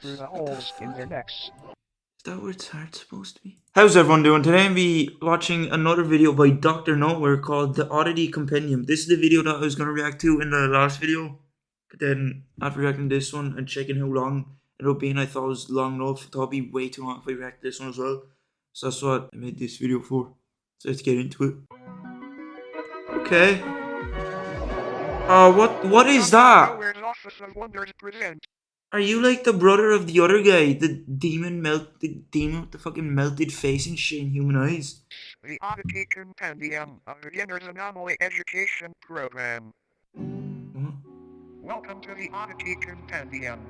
through the holes in their necks. Is that where its heart's supposed to be? How's everyone doing? Today I'm be watching another video by Dr. Nowhere called the Oddity Compendium. This is the video that I was going to react to in the last video. But then after reacting to this one and checking how long it'll be, and I thought it was long enough, I thought it'd be way too long if I react to this one as well. So that's what I made this video for. So let's get into it. Okay. What is that? Are you like the brother of the other guy? The demon with the fucking melted face and shit and human eyes? The Oddity Compendium, a beginner's anomaly education program. What? Welcome to the Oddity Compendium.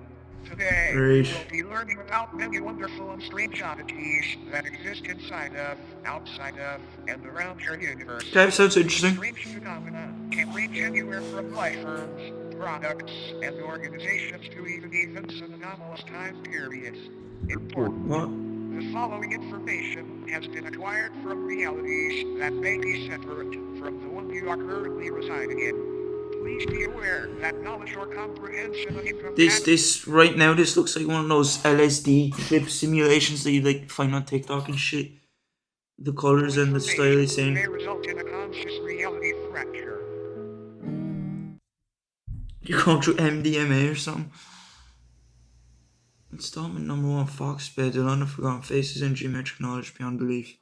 Today, Great. we'll be learning about many wonderful and strange oddities that exist inside of, outside of, and around your universe. Okay, sounds interesting. Strange phenomena can range anywhere from life forms, products, and organizations to even events in anomalous time periods. Important. What? The following information has been acquired from realities that may be separate from the one you are currently residing in. Please be aware that knowledge or comprehension of This right now, this looks like one of those LSD trip simulations that you like find on TikTok and shit. The colors and the style is saying. may result in a conscious reality fracture. You're going through MDMA or something. Installment number 1, Fleshbeds, a lot of forgotten faces and geometric knowledge beyond belief.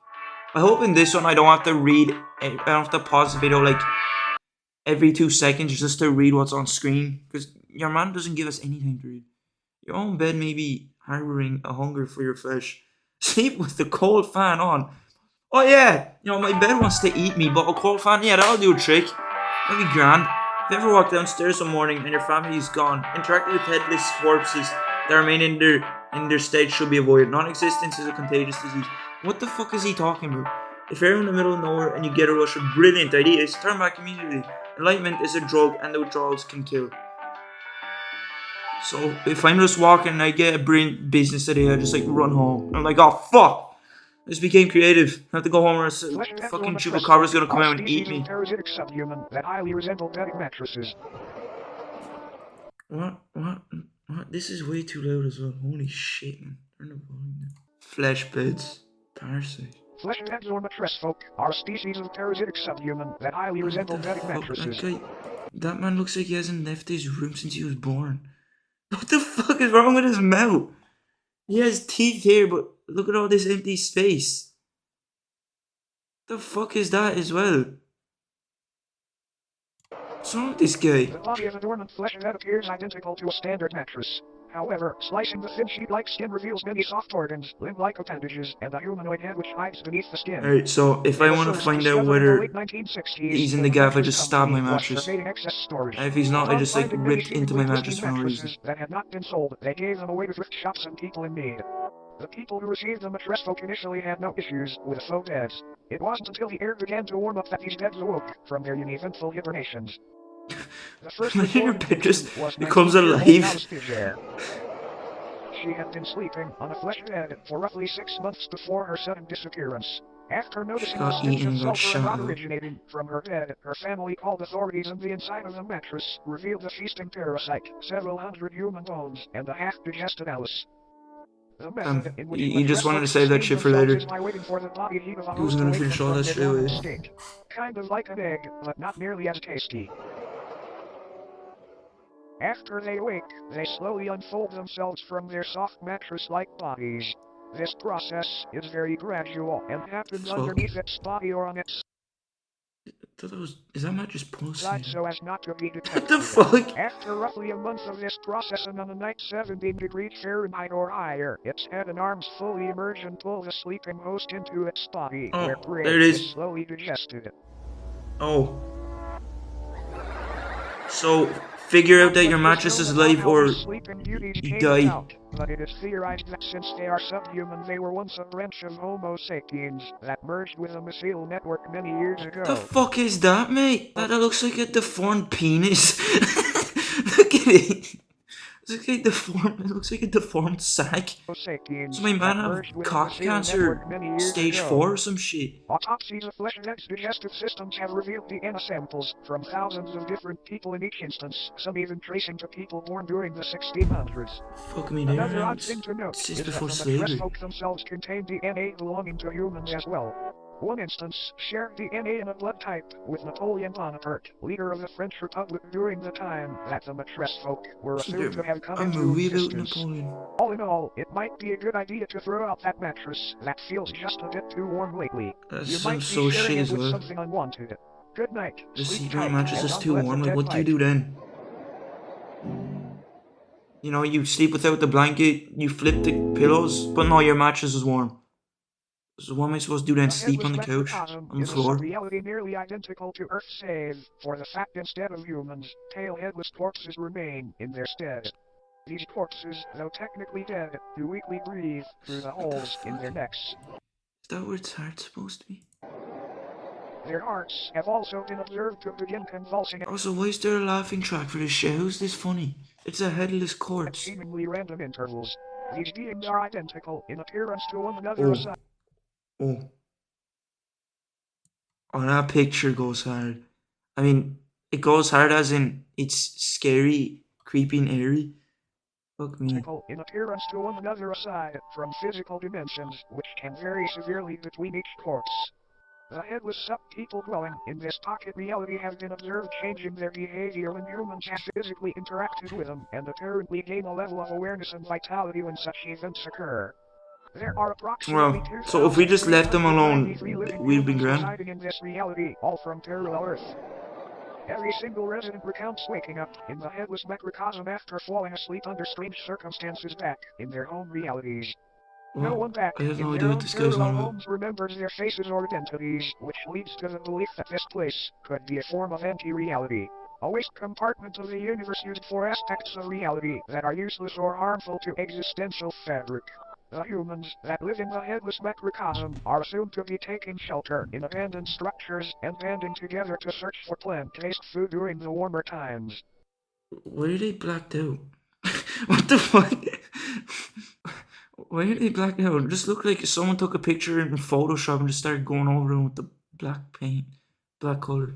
I hope in this one I don't have to read, I don't have to pause the video like every 2 seconds just to read what's on screen, because your man doesn't give us anything to read. Your own bed may be harboring a hunger for your flesh. Sleep with the cold fan on. Oh yeah, you know, my bed wants to eat me, but a cold fan, yeah, that'll do a trick. That'll be grand. If you ever walk downstairs one morning and your family is gone, interacting with headless corpses that remain in their state should be avoided. Non-existence is a contagious disease. What the fuck is he talking about? If you're in the middle of nowhere and you get a rush of brilliant ideas, turn back immediately. Enlightenment is a drug and the withdrawals can kill. So if I'm just walking and I get a brilliant business idea, I just like run home. I'm like, oh fuck! I just became creative. I have to go home or else fucking Chupacabra's gonna come out and eat me. Parasitic subhuman that highly resemble bedding mattresses. What? This is way too loud as well. Holy shit, man. Turn the volume down. Fleshbeds. Parasite. Fleshbeds or mattress folk are a species of parasitic subhuman that highly resemble bedding mattresses. That man looks like he hasn't left his room since he was born. What the fuck is wrong with his mouth? He has teeth here, but look at all this empty space. The fuck is that as well? What's wrong with this guy? The body of a dormant fleshbed appears identical to a standard mattress. However, slicing the thin sheet-like skin reveals many soft organs, limb-like appendages, and a humanoid head which hides beneath the skin. Alright, so if I want to find out whether he's in the gaff, I just stab my mattress. And if he's not, I just like rip into my mattress for no reason. That had not been sold, they gave them away to thrift shops and people in need. The people who received the mattress folk initially had no issues with faux beds. It wasn't until the air began to warm up that these beds awoke from their uneventful hibernations. The first Your bed just becomes alive. She had been sleeping on a flesh bed for roughly 6 months before her sudden disappearance. After noticing the stench of sulfur not originating from her bed, her family called authorities, and the inside of the mattress revealed a feasting parasite, several hundred human bones, and a half-digested Alice. You just wanted to save that shit for later. He was gonna finish all that straight away. Kind of like an egg, but not nearly as tasty. After they wake, they slowly unfold themselves from their soft mattress-like bodies. This process is very gradual and happens underneath its body or on its is that mattress pussy? So as not to be detected. What the fuck? After roughly a month of this process and on a night 17 degrees Fahrenheit or higher, its head and arms fully emerge and pull the sleeping host into its body, where prey is slowly digested. Oh. So, figure out that your mattress is alive or you die. But it is theorized that since they are subhuman, they were once a branch of Homo sapiens that merged with a mycelial network many years ago. The fuck is that, mate? That looks like a deformed penis. Look at it. It looks like a deformed sack. Does my man have cock cancer stage 4 or some shit? Autopsies of Fleshbeds' digestive systems have revealed DNA samples from thousands of different people in each instance, some even tracing to people born during the 1600s. Fuck me, Another odd thing to note this is is that before the slavery. Macrocosm themselves contain DNA belonging to humans as well. One instance shared DNA in a blood type with Napoleon Bonaparte, leader of the French Republic during the time that the Matres folk were assumed to have come A into movie about existence. Napoleon. All in all, it might be a good idea to throw out that mattress that feels just a bit too warm lately. That You might sounds be so sharing shit it as with well. something unwanted. Good night. The Sleep seat on the tight, mattress and is don't too let the warm. Like, dead what do you bite. do then? You know, you sleep without the blanket, you flip the pillows, but no, your mattress is warm. So what am I supposed to do then? The Sleep on the Headless couch? macrocosm On the is a floor? reality nearly identical to Earth's save, for the fact instead of humans, pale headless corpses remain in their stead. These corpses, though technically dead, do weakly breathe through the holes in their necks. Is that where its heart's supposed to be? Their hearts have also been observed to begin convulsing Also, why is there a laughing track for this shit? How's this funny? It's a headless at corpse. seemingly random intervals. These beings are identical in appearance to one another aside. Oh. Oh, that picture goes hard. I mean, it goes hard as in it's scary, creepy, and airy. Fuck me. In appearance to one another aside from physical dimensions, which can vary severely between each corpse. The headless sub-people dwelling in this pocket reality have been observed changing their behavior when humans have physically interacted with them, and apparently gain a level of awareness and vitality when such events occur. There are approximately Well, so if we just left them alone, 2,393 living we'd be humans grand. residing in this reality, all from parallel Earth. Every single resident recounts waking up in the headless macrocosm after falling asleep under strange circumstances back in their home realities. No one back I have no in idea their what own this guy's parallel on about. homes remembers their faces or identities, which leads to the belief that this place could be a form of anti-reality. A waste compartment of the universe used for aspects of reality that are useless or harmful to existential fabric. The humans that live in the headless macrocosm are assumed to be taking shelter in abandoned structures and banding together to search for plant-based food during the warmer times. Why are they blacked out? What the fuck? Why are they blacked out? It just looked like someone took a picture in Photoshop and just started going over them with the black paint, black color.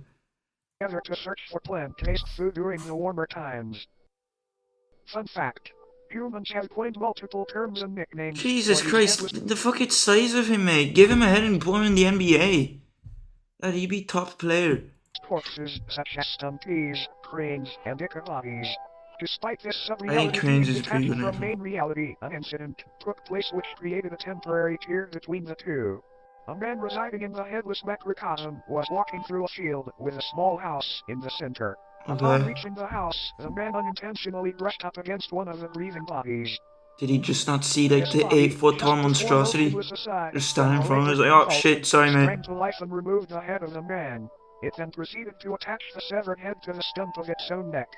Together to search for plant-based food during the warmer times. Fun fact. Humans have coined multiple terms and nicknames. Jesus Christ, the fucking size of him, mate. Give him a head and put him in the NBA. That he'd be top player. Corpses such as stumpies, cranes, and ichabodies. Despite this I sub-reality think Cranes being is a pretty detached good from name. main reality, an incident took place which created a temporary tier between the two. A man residing in the headless macrocosm was walking through a field with a small house in the center. Upon Okay. reaching the house, the man unintentionally brushed up against one of the breathing bodies. Did he just not see like This the body, 8-foot tall just before monstrosity? motionless aside Just from standing in a front of him, he's labor like, oh convulsion, shit, sorry mate. sprang to life and removed the head of the man. It then proceeded to attach the severed head to the stump of its own neck.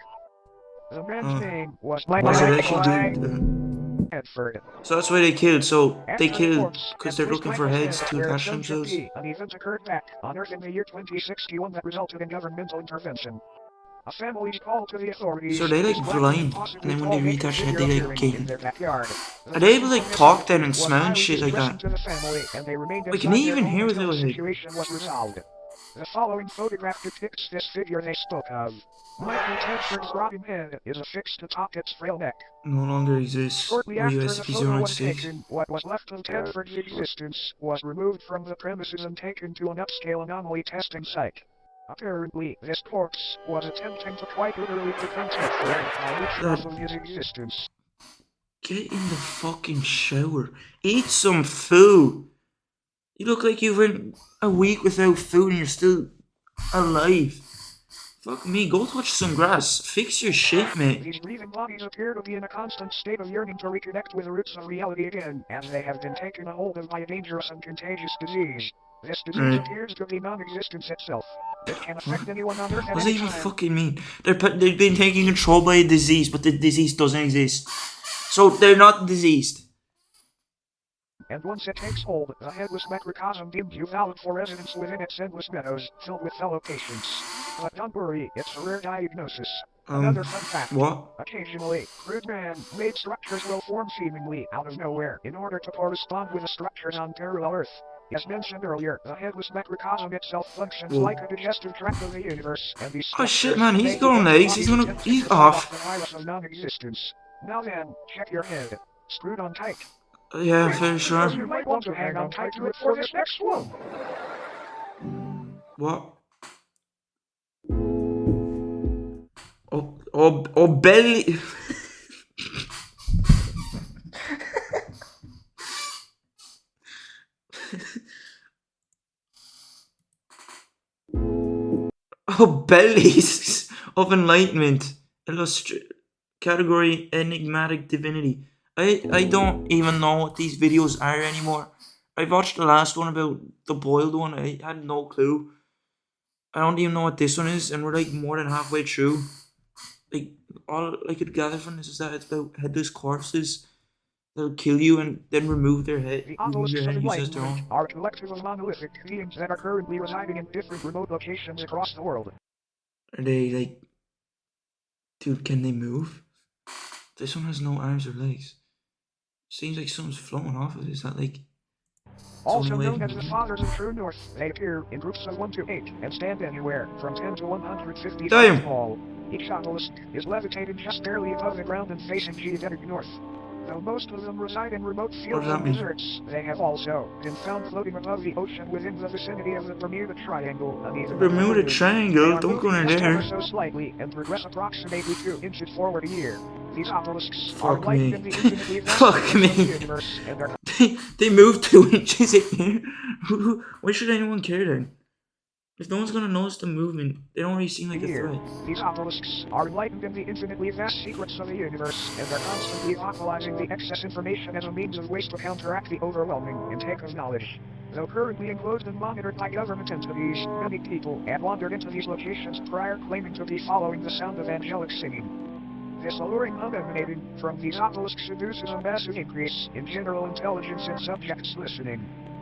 The man's name was Was it actually Michael good? Edford. So that's why they killed. So they After the killed corpse because had they're placed looking for Michael's heads head to where its attach own should themselves. be, an event occurred back on Earth in the year 2061 that resulted in governmental intervention. A family's call to the authorities. So are they like blind? And then when they reattach their head, they like in gain. their backyard. Are they able to like talk then and smell and shit like that? To the family, and they remained Wait, can they inside even their hear home without until a the head? situation was resolved. The following photograph depicts this figure they spoke of. Michael Tedford's rotting head is affixed atop its frail neck. No longer exists. Shortly Or after the photo was USP-096. taken, what was left of Tedford's existence was removed from the premises and taken to an upscale anomaly testing site. Apparently, this corpse was attempting to quite literally prevent Tedford by leeching off of his existence. Get in the fucking shower. Eat some food. You look like you went a week without food and you're still alive. Fuck me, go touch some grass. Fix your shit, mate. These breathing bodies appear to be in a constant state of yearning to reconnect with the roots of reality again, as they have been taken a hold of by a dangerous and contagious disease. This disease appears to be non-existence itself. It can affect anyone on Earth at What does any that even time. fucking mean? They've been taken control by a disease, but the disease doesn't exist. So they're not diseased. And once it takes hold, the headless macrocosm deems you valid for residence within its endless meadows, filled with fellow patients. But don't worry, it's a rare diagnosis. Another fun fact. What? Occasionally, crude man-made structures will form seemingly out of nowhere in order to correspond with the structures on parallel Earth. As mentioned earlier, the headless macrocosm itself functions like a digestive tract of the universe, and these Oh structures shit, man, he's may growing become legs. bodies attempting He's to fight off. the virus of non-existence. Now then, check your head. Screwed on tight. Yeah, very sure. You might want to hang on tight to it for this next one. What? Oh, belly. Obelisks of enlightenment. Category enigmatic divinity. I don't even know what these videos are anymore. I watched the last one about the boiled one. I had no clue. I don't even know what this one is, and we're like more than halfway through. Like all I could gather from this is that it's about headless corpses. They'll kill you and then remove their head. The Remove your Obelisks head of and use it as their enlightenment own. are a collective of monolithic beings that are currently residing in different remote locations across the world. Are they like, dude? Can they move? This one has no arms or legs. Seems like something's floating off of it. Is that like? Also known as the Fathers of True North, they appear in groups of 1 to 8 and stand anywhere from 10 to 150 feet Damn. tall. Each obelisk is levitated just barely above the ground and facing geodetic north. Though most of them reside in remote fields does that and mean? deserts, they have also been found floating above the ocean within the vicinity of the Bermuda Triangle. Bermuda Triangle? Don't go in there. So slightly and progress approximately 2 inches forward a year. These obelisks are Fuck enlightened me. in the infinitely vast Fuck of the me. universe, and are They moved 2 inches in here. Why should anyone care then? If no one's gonna notice the movement, they don't really seem like a threat. These obelisks are enlightened in the infinitely vast secrets of the universe, and are constantly vocalizing the excess information as a means of waste to counteract the overwhelming intake of knowledge. Though currently enclosed and monitored by government entities, many people have wandered into these locations prior claiming to be following the sound of angelic singing. This alluring hum emanating from these obelisks seduces a massive increase in general intelligence in subjects listening.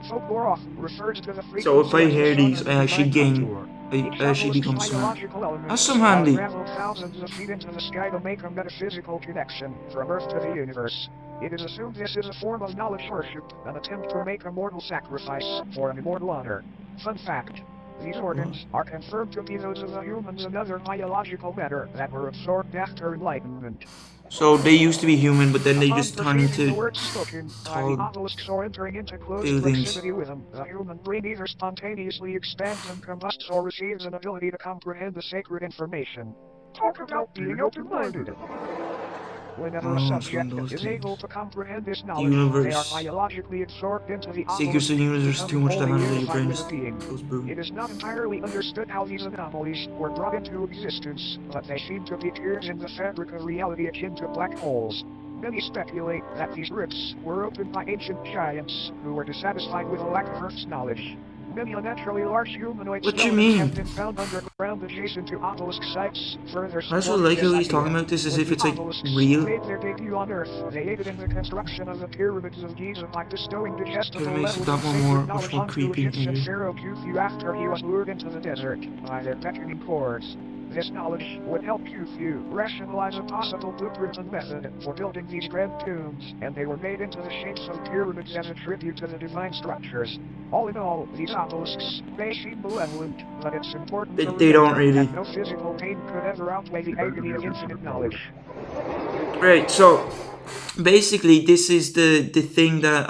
Folklore often refers to the frequency. So if I of the hear sun these, and I the actually divine gain. contour. I Each actually obelisk's become smart. biological elements That's some are handy. traveled thousands of feet into the sky to make a metaphysical connection from Earth to the universe. It is assumed this is a form of knowledge worship, an attempt to make a mortal sacrifice for an immortal honor. Fun fact. These organs are confirmed to be those of the humans and other biological matter that were absorbed after enlightenment. So they used to be human, but then they Upon just turned perceiving the into words spoken by the tall obelisks or entering into close buildings. proximity with them, the human brain either spontaneously expands and combusts or receives an ability to comprehend the sacred information. Talk about being open-minded. Whenever a Oh, subject so those is things. able to comprehend this The knowledge, they are universe. biologically absorbed into the Secrets obelisk, of the universe is too much to becoming handle. wholly Your brain unified with just the being. goes boom. It is not entirely understood how these anomalies were brought into existence, but they seem to be tears in the fabric of reality akin to black holes. Many speculate that these rifts were opened by ancient giants who were dissatisfied with a lack of Earth's knowledge. Many unnaturally large humanoid What you skeletons mean? have been found underground adjacent to obelisk sites, further I just supporting like how this he's talking idea. about this as When if the it's like obelisks real. made their debut on Earth, they aided in the construction of the pyramids of Giza by bestowing digestible Kinda makes it levels that of one sacred much knowledge more onto creepy, Egyptian maybe. pharaoh Khufu after he was lured into the desert by their beckoning cords. This knowledge would help Khufu rationalize a possible blueprint and method for building these grand tombs, and they were made into the shapes of pyramids as a tribute to the divine structures. All in all, these obelisks may seem malevolent, but it's important to They don't remember really. that no physical pain could ever outweigh the agony of infinite knowledge. Right, so basically this is the thing that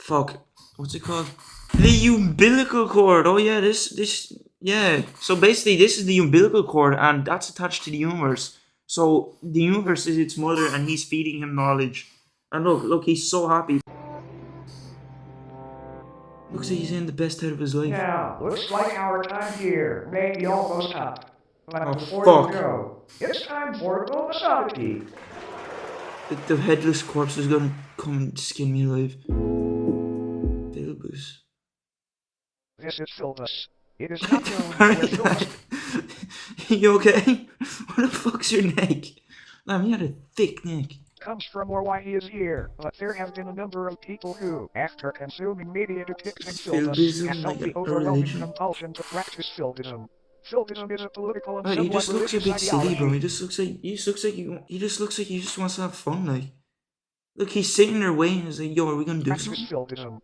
fuck, what's it called? The umbilical cord. Oh yeah, this yeah. So basically this is the umbilical cord and that's attached to the universe. So the universe is its mother and he's feeding him knowledge. And look, he's so happy. Looks like he's in the best time of his life. Now, looks like our time here may be almost up. But Oh, before fuck. you go, it's time for a bonus oddity. The headless corpse is gonna come and skin me alive. Filbis. This is Filbis. It is not known where Filbis You okay? What the fuck's your neck? Man, he had a thick neck. comes from or why he is here, but there have been a number of people who, after consuming media depicting Filbis, Filbism, have felt like the a overwhelming religion. compulsion to practice Filbism. Filbism is a political and Right, he somewhat just looks a religious bit silly, bro. ideology. He just looks like he just wants to have fun, like. Look, he's sitting there waiting. He's like, yo, are we gonna do Practice something? Filbism.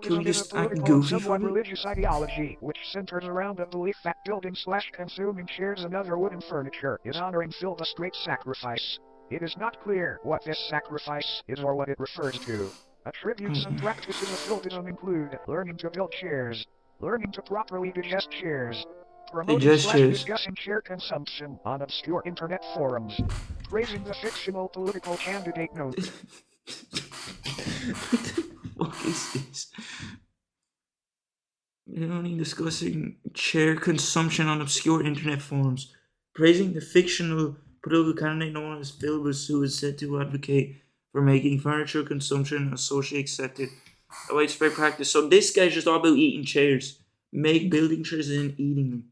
Can we Filbism is a just act political and goofy for a somewhat bit? religious ideology which centers around the belief that building/consuming chairs and other wooden furniture is honoring Filbus' great sacrifice. It is not clear what this sacrifice is or what it refers to. Attributes and practices of Filbism include learning to build chairs, learning to properly digest chairs, Gestures. promoting/discussing chair consumption on obscure internet forums, praising the fictional political candidate known. What the fuck is this? You're only discussing chair consumption on obscure internet forums, praising the fictional political candidate known as Filbis, who is said to advocate for making furniture consumption a socially accepted, a widespread practice. So this guy's just all about eating chairs, building chairs and then eating them.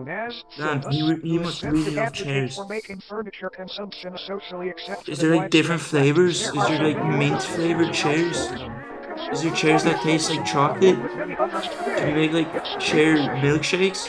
Dan, he must really love chairs. For making furniture consumption a socially accepted. Is there like different flavors? Is there like mint flavored chairs? Is there chairs that taste like chocolate? Can you make like chair milkshakes?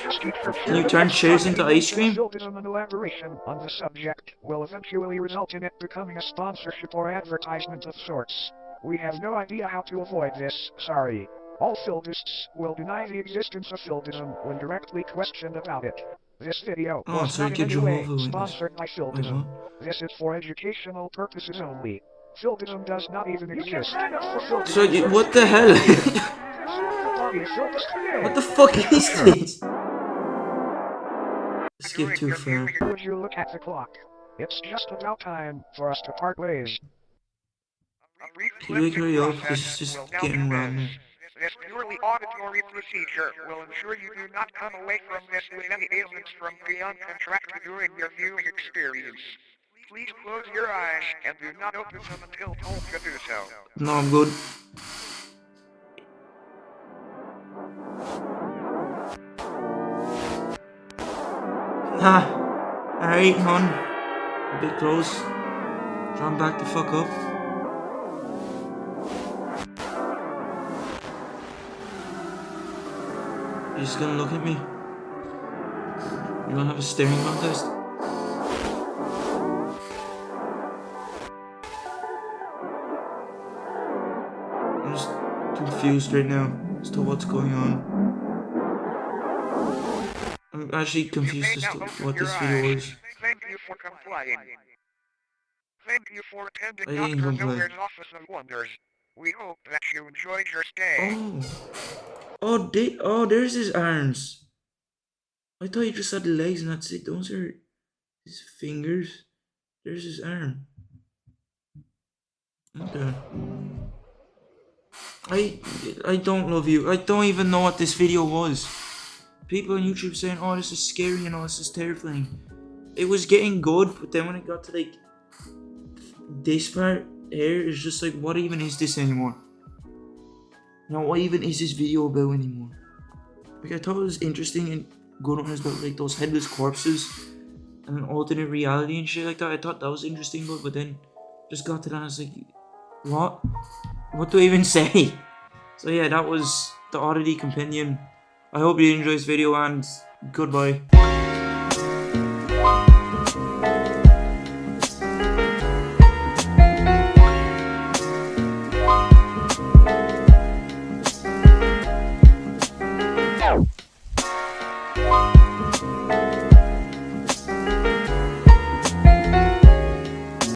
Can you turn chairs into ice cream? An elaboration on the subject will eventually result in it becoming a sponsorship or advertisement of sorts. We have no idea how to avoid this, sorry. All Filbists will deny the existence of Filbism when directly questioned about it. This video was not in any way sponsored by Filbism. This is for educational purposes only. Filbism does not even exist. So, what the hell? What the fuck is this? Skip too far. Would you look at the clock? It's just about time for us to part ways. Can you hurry up? This is just getting random. This purely auditory procedure will ensure you do not come away from this with any ailments from beyond contract during your viewing experience. Please close your eyes and do not open them until told to do so. No, I'm good. Alright, hon. A bit close. Try and back the fuck up. You're just gonna look at me? You wanna have a staring contest? I'm just confused right now as to what's going on. I'm actually confused as to what this video is. Thank you for complying. Thank you for attending I didn't Dr. comply. Miller's Office of Wonders. We hope that you enjoyed your stay. Oh, there's his arms. I thought he just had the legs and that's it. Those are his fingers. There's his arm. Okay. I don't love you. I don't even know what this video was. People on YouTube saying, oh, this is scary and oh, this is terrifying. It was getting good, but then when it got to like this part here, it's just like, what even is this anymore? You know, what even is this video about anymore? Like, I thought it was interesting and good one about like those headless corpses and an alternate reality and shit like that. I thought that was interesting, but then just got to that and I was like, what? What do I even say? So yeah, that was the Oddity Compendium. I hope you enjoyed this video and goodbye.